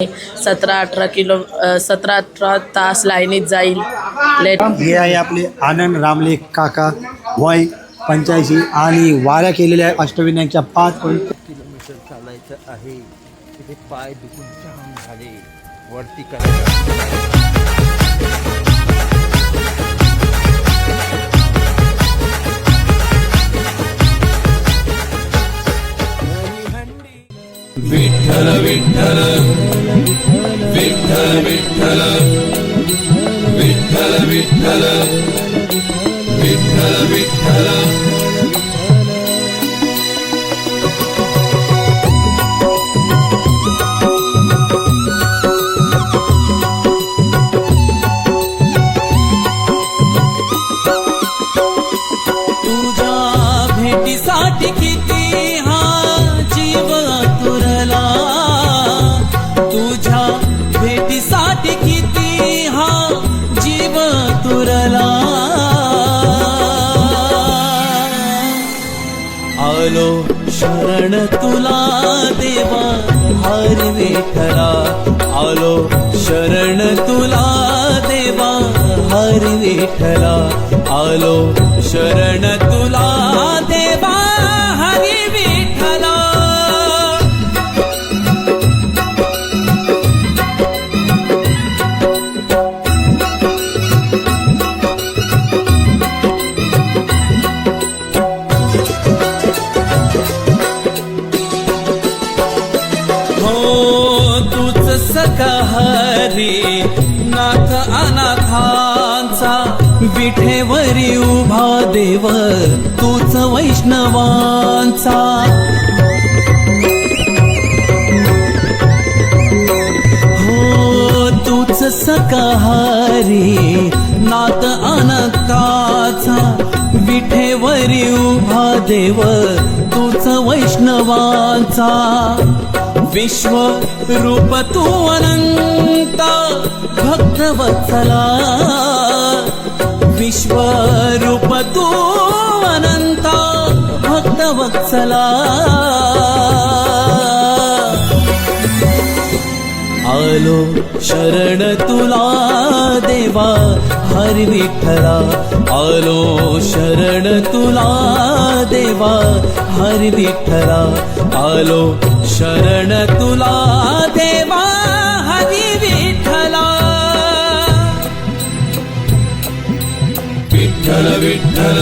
17-18 तास लाईनीत जाईल. हे आहे आपले आनंद रामले काका वय 85 आणि वाऱ्या केलेल्या अष्टविनायकच्या 5 किलोमीटर चालायचं आहे. तिथे पाय दुखून जाम झाले. वरती करायचं विठ्ठल विठ्ठल विठ्ठल विठ्ठल विठ्ठल विठ्ठल विठ्ठल विठ्ठल. तुझ्या भेटीसाठी किती हा जीव आतुरला. तुझ्या भेटीसाठी किती हा जीव आतुरला. आलो शरण तुला देवा हरी विठ्ठला. आलो शरण तुला देवा हरी विठ्ठला. आलो शरण तुला देवा हरी विठ्ठला. हो तूच सखा हरी नाथ अनाथांचा. विठेवरी उभा देव तूच वैष्णवांचा. हो तूच सकाहारी नाथ अनंताचा. विठेवरी उभा देव तूच वैष्णवांचा. विश्व रूप तू अनंत भक्तवत्सला. विश्व रूप तू अनंत भक्तवत्सला. आलो शरण तुला देवा हरी विठ्ठला. आलो शरण तुला देवा हरी विठ्ठला. आलो शरण तुला देवा हरी विठ्ठला. विठ्ठल विठ्ठल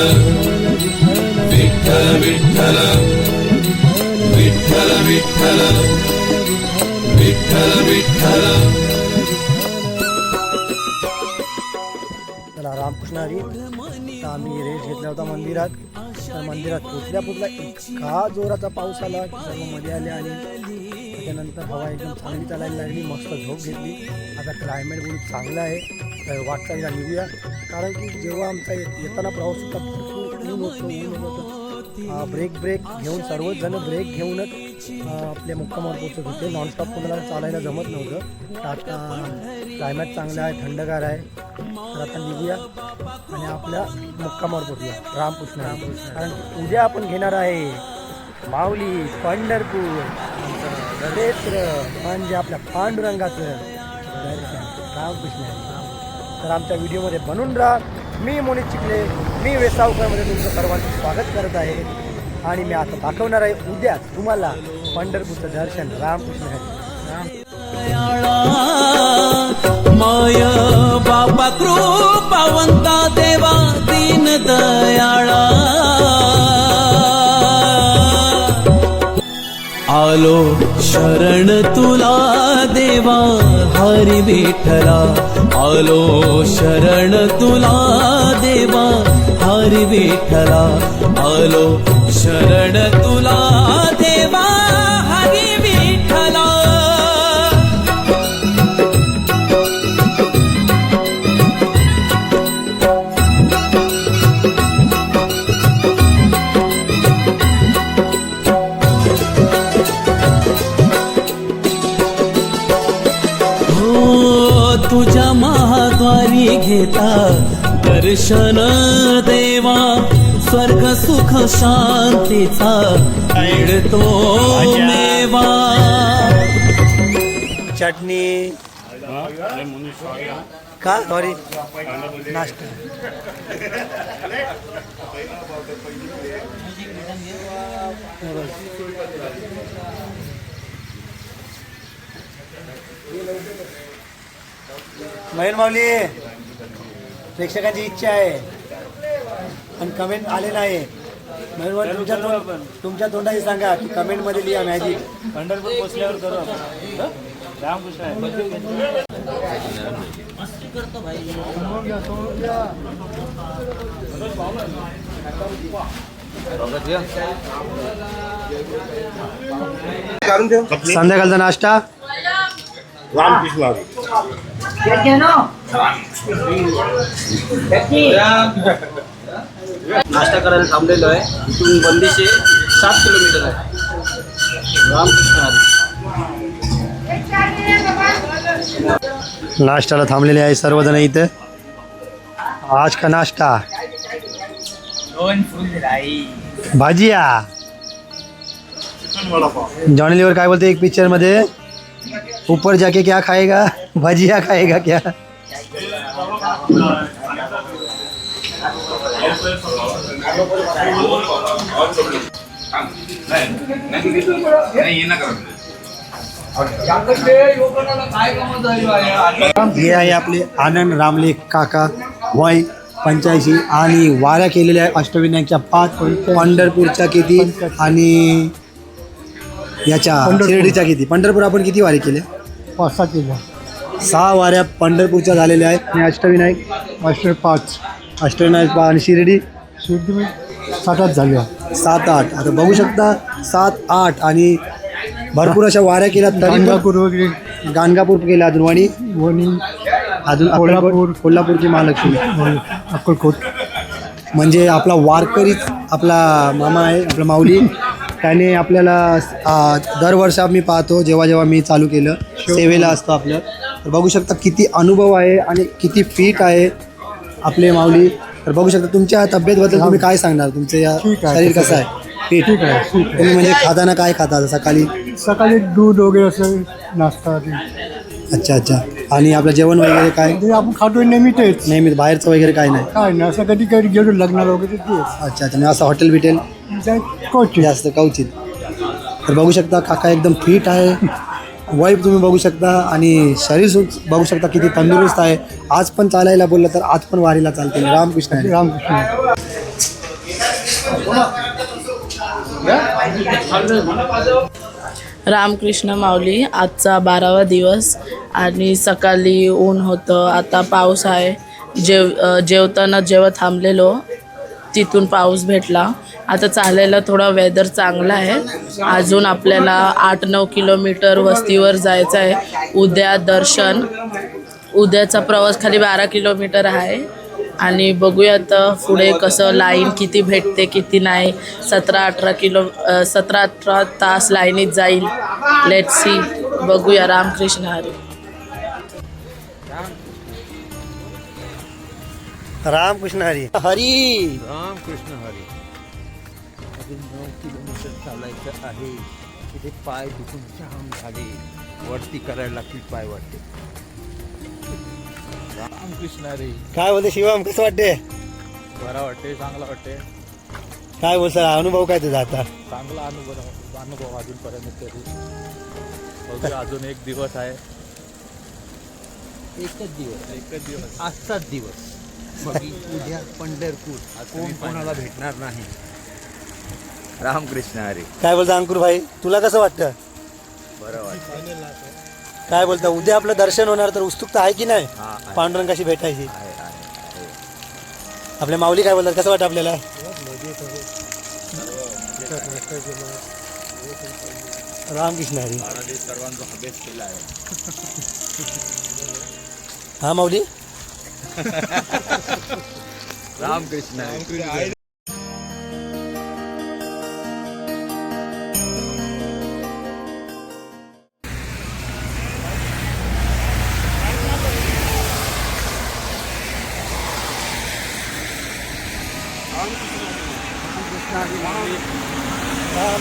विठ्ठल विठ्ठल विठ्ठल विठ्ठल विठ्ठल विठ्ठल. चला रामकृष्ण हरी. आता आम्ही रेस घेतला होता मंदिरात. तर मंदिरात पोचल्या इतका जोराचा पाऊस आला की सर्व मध्ये आले. त्यानंतर हवा एकदम चांगली चालायला लागली. मस्त झोप घेतली. आता क्लायमेट बहुत चांगलं आहे. तर वाटचालीला निघूया. कारण की जेव्हा आमचा येताना प्रवास होता भरपूर ऊन होतं. ब्रेक घेऊन सर्वच जण ब्रेक घेऊनच आपल्या मुक्कामावर पोचत होते. नॉनस्टॉप कोणाला चालायला जमत नव्हतं. आता क्लायमेट चांगलं आहे, थंडगार आहे. तर आता निघूया आणि आपल्या मुक्कामावर पोचूया. रामकृष्ण. कारण उद्या आपण घेणार आहे माऊली पंढरपूर क्षेत्र म्हणजे आपल्या पांडुरंगाचं दर्शन. रामकृष्ण. तर आमच्या व्हिडिओमध्ये बनून राहा. मी मोनित चिखले, मी वेसावकरमध्ये तुमचं सर्वांचं स्वागत करत आहे. आणि मी आता दाखवणार आहे उद्या तुम्हाला पंढरपूरचं दर्शन. रामकृष्ण. माय बापा कृपावंता देवा दीन दयाळा. आलो शरण तुला देवा हरी विठ्ठला. आलो शरण तुला देवा हरी विठ्ठला. आलो शरण तुला देवा हरी विठ्ठला. तुझ्या महाद्वारी घेता दर्शन देवा. स्वर्ग सुख शांतीचा मिळतो मेवा. चटणी का सॉरी नाश्ता मयूर माऊली प्रेक्षकांची इच्छा आहे पण कमेंट आले नाही. मयूर माऊली तुमच्या तोंडाशी सांगा की कमेंट मध्ये लिहा मॅजिक. पंढरपूर पोचल्यावर करू आपण. रामकृष्ण आहे. संध्याकाळचा नाश्ता रामकृष्ण नाश्ता करायला थांबलेलो आहे. इथून बंदिशे 7 किलोमीटर आहे. रामकृष्ण हरी. नाश्त्याला थांबलेले आहे सर्वजण इथं. आज का नाश्ता भाजिया. जॉनी लिवर काय बोलते एक पिक्चर मध्ये, ऊपर जाके क्या खाएगा, भजिया खाएगा क्या. हे आहे आपले आनंद रामले काका वय 85 आणि वाऱ्या केलेल्या आहे अष्टविनायकच्या 5, पंढरपूरच्या किती आणि याच्या शिर्डीच्या किती. पंढरपूर आपण किती वारी केल्या? 5-6 केल्या. 6 वाऱ्या पंढरपूरच्या झालेल्या आहेत. आणि अष्टविनायक 5. अष्टविनायक 5 आणि शिर्डी 7-8 झाल्या. 7-8. आता बघू शकता 7-8 आणि भरपूर अशा वाऱ्या केल्या. तरी गाणगापूर वगैरे, गाणगापूर केल्या अजून वाणी वणी, अजून कोल्हापूर. कोल्हापूरची महालक्ष्मी. अक्कलकोट. म्हणजे आपला वारकरीच आपला मामा आहे आपला माऊली. त्याने आपल्याला दरवर्षी आम्ही पाहतो जेव्हा जेव्हा मी चालू केलं सेवेला असतो आपलं. तर बघू शकता किती अनुभव आहे आणि किती फिट आहे आपले माऊली. तर बघू शकता तुमच्या तब्येतबद्दल तुम्ही काय सांगणार, तुमचं या ठीक आहे. शरीर कसं आहे फिट? ठीक आहे, ठीक आहे. तुम्ही म्हणजे खाताना काय खाता सकाळी? सकाळी दूध वगैरे असं नाश्ता ते. अच्छा अच्छा. आणि आपलं जेवण वगैरे काय ते आपण खातोय नेहमी तेच. नेहमी बाहेरचं वगैरे काय नाही? काय नाही, असं कधी कधी गेलो लग्नाला वगैरे तेच. अच्छा अच्छा. म्हणजे असं हॉटेल बिटेल कोच जास्त कवचित. तर बघू शकता काका एकदम फिट आहे. वय तुम्ही बघू शकता आणि शरीर बघू शकता किती तंदुरुस्त आहे. आज पण चालायला बोललं तर आज पण वारीला चालते. रामकृष्ण हरी. रामकृष्ण. रामकृष्ण माऊली. आजचा 12वा दिवस आणि सकाळी ऊन होतं, आता पाऊस आहे. जेवताना जेव्हा थांबलेलो तिथून पाऊस भेटला. आता चालायला थोडा वेदर चांगला आहे. अजून आपल्याला 8-9 किलोमीटर वस्तीवर जायचं आहे. उद्या दर्शन. उद्याचा प्रवास खाली 12 किलोमीटर आहे आणि बघूयात पुढे कसं लाईन किती भेटते किती नाही. 17-18 तास लाईनीत जाईल. Let see. बघूया. रामकृष्ण हरी. रामकृष्ण हरी. हरी रामकृष्ण हरी. अजून 9 किलोमीटर चालायचं आहे. तिथे पाय दुखून जाम झाले. वरती करायला लागतील पाय वाटते. रामकृष्ण हरी. काय बोलते शिवम, कसं वाटते? बरं वाटते, चांगला वाटते. काय बोलता अनुभव काय तुझा आता? चांगला अनुभव अजूनपर्यंत तरी. बघूया अजून एक दिवस आहे. एकच दिवस आजचाच दिवस. बाकी उद्या पंढरपूर. कोण कोणाला भेटणार नाही. रामकृष्ण हरी. काय बोलता अंकुर भाई, तुला कसं वाटतं? बरं वाटतं. काय बोलता उद्या आपलं दर्शन होणार तर उत्सुकता आहे की नाही? हा, आहे. पांडुरंगाशी भेटायची. आहे. आपल्या माऊली काय बोलतात, कसं वाटतं आपल्याला? रामकृष्ण हरी. सर्वांचा अभ्यास केला आहे. हा माऊली. रामकृष्ण हरी.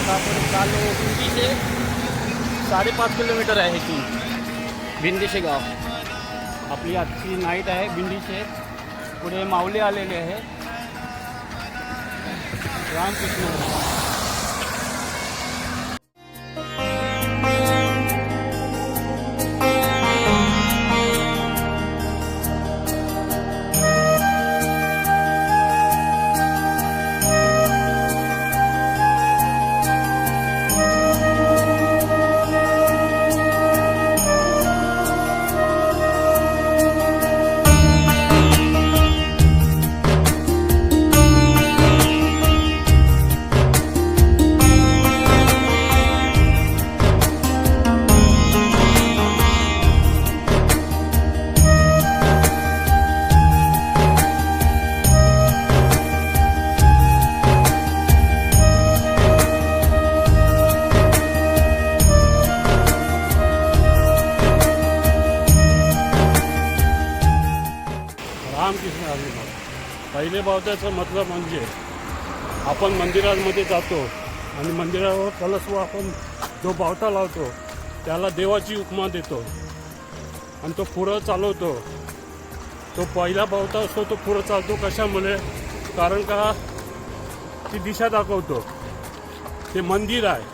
आपण चालू 5.5 किलोमीटर आहे इथून. भिंडीशे गाव. आपली आजची नाईट आहे भिंडीशे. पुढे माऊली आलेले आहे. रामकृष्ण हरी. रामकृष्ण हरी. पहिले बावट्याचं मतलब म्हणजे आपण मंदिरांमध्ये जातो आणि मंदिरावर कलशवर आपण जो बावटा लावतो त्याला देवाची उपमा देतो आणि तो पुढं चालवतो. तो पहिला बावटा असतो तो पुढं चालतो कशामुळे? कारण का ती दिशा दाखवतो. ते मंदिर आहे,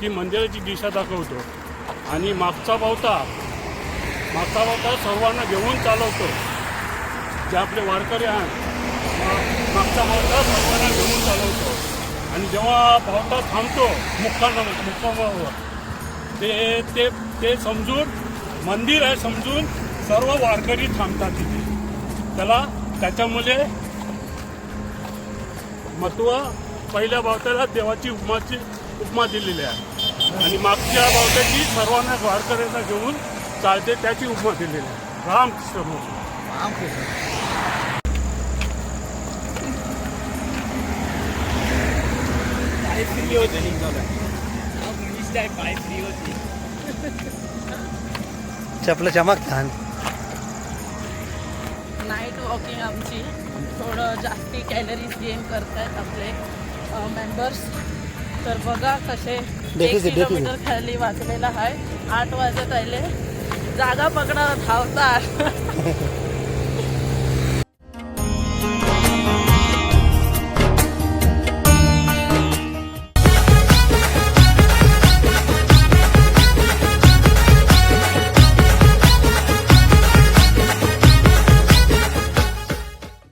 ती मंदिराची दिशा दाखवतो. आणि मागचा बावटा सर्वांना घेऊन चालवतो. जे आपले वारकरी आहेत मागचा बावटा सर्वांना घेऊन चालवतो. आणि जेव्हा बावटा थांबतो मुक्कामावर ते ते ते समजून मंदिर आहे समजून सर्व वारकरी थांबतात तिथे. त्याच्यामुळे महत्त्व पहिल्या बावट्याला देवाची उपमा दिलेली आहे आणि मागच्या बावट्याची सर्वांना वारकऱ्यांना घेऊन चालते त्याची उपमा दिलेली आहे. रामकृष्ण. चपलं चमकतात. नाईट वॉकिंग आमची थोडं जास्ती कॅलरीज गेन करतायत आपले मेंबर्स. तर बघा कसे 1 किलोमीटर खाली वाचलेला आहे. 8 वाजत आले. जागा पकडा धावतात.